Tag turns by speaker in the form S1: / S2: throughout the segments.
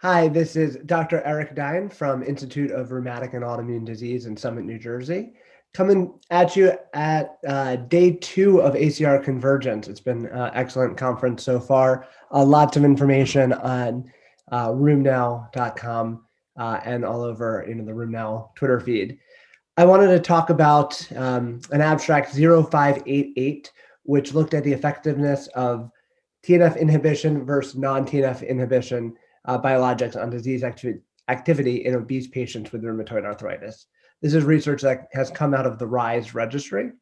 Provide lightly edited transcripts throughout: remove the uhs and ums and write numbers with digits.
S1: Hi, this is Dr. Eric Dein from Institute of Rheumatic and Autoimmune Disease in Summit, New Jersey, coming at you at day 2 of ACR Convergence. It's been an excellent conference so far. Lots of information on rheumnow.com and all over the RheumNow Twitter feed. I wanted to talk about an abstract 0588, which looked at the effectiveness of TNF inhibition versus non-TNF inhibition biologics on disease activity in obese patients with rheumatoid arthritis. This is research that has come out of the RISE registry.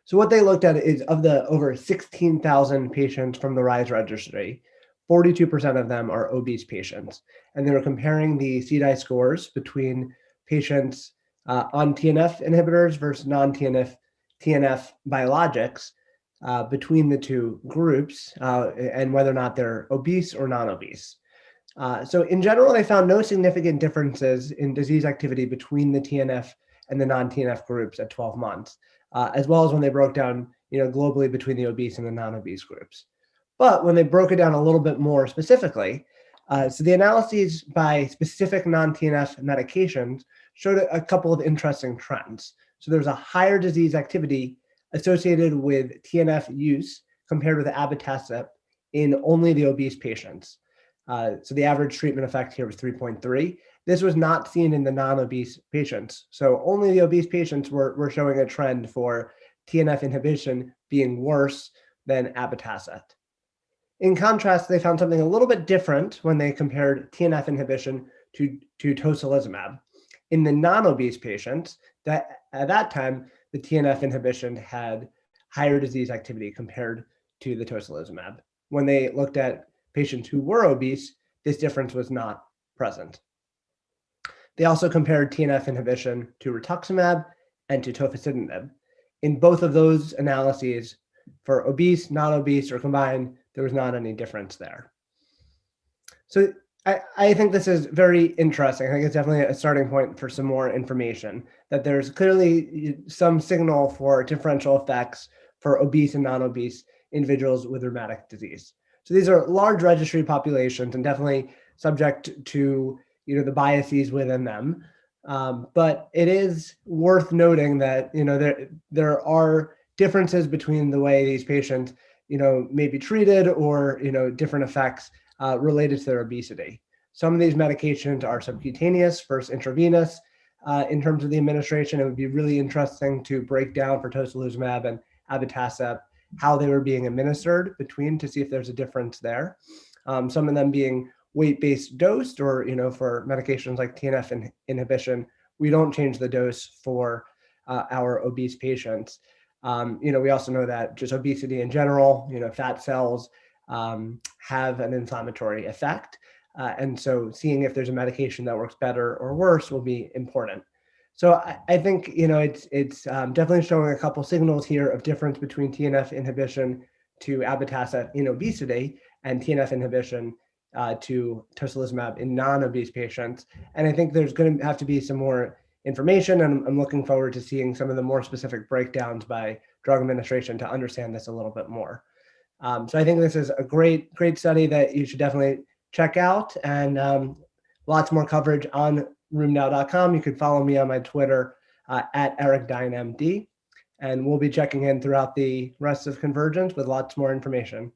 S1: So what they looked at is of the over 16,000 patients from the RISE registry, 42% of them are obese patients. And they were comparing the CDAI scores between patients on TNF inhibitors versus non-TNF biologics between the two groups and whether or not they're obese or non-obese. So in general, they found no significant differences in disease activity between the TNF and the non-TNF groups at 12 months, as well as when they broke down globally between the obese and the non-obese groups. But when they broke it down a little bit more specifically, so the analyses by specific non-TNF medications showed a couple of interesting trends. So there's a higher disease activity associated with TNF use compared with abatacept in only the obese patients. So the average treatment effect here was 3.3. This was not seen in the non-obese patients. So only the obese patients were showing a trend for TNF inhibition being worse than abatacept. In contrast, they found something a little bit different when they compared TNF inhibition to tocilizumab. In the non-obese patients, that at that time, the TNF inhibition had higher disease activity compared to the tocilizumab. When they looked at patients who were obese, this difference was not present. They also compared TNF inhibition to rituximab and to tofacitinib. In both of those analyses, for obese, non-obese, or combined, there was not any difference there. So I think this is very interesting. I think it's definitely a starting point for some more information, that there's clearly some signal for differential effects for obese and non-obese individuals with rheumatic disease. So these are large registry populations and definitely subject to the biases within them. But it is worth noting that there are differences between the way these patients may be treated or different effects related to their obesity. Some of these medications are subcutaneous versus intravenous. In terms of the administration, it would be really interesting to break down for tocilizumab and abatacept how they were being administered between to see if there's a difference there. Some of them being weight-based dosed, or for medications like TNF inhibition, we don't change the dose for our obese patients. We also know that just obesity in general, fat cells have an inflammatory effect. And so seeing if there's a medication that works better or worse will be important. So I think, it's definitely showing a couple signals here of difference between TNF inhibition to abatacept in obesity and TNF inhibition to tocilizumab in non-obese patients. And I think there's going to have to be some more information, and I'm looking forward to seeing some of the more specific breakdowns by drug administration to understand this a little bit more. So I think this is a great study that you should definitely check out, and lots more coverage on rheumnow.com. You could follow me on my Twitter at EricDynMD, and we'll be checking in throughout the rest of Convergence with lots more information.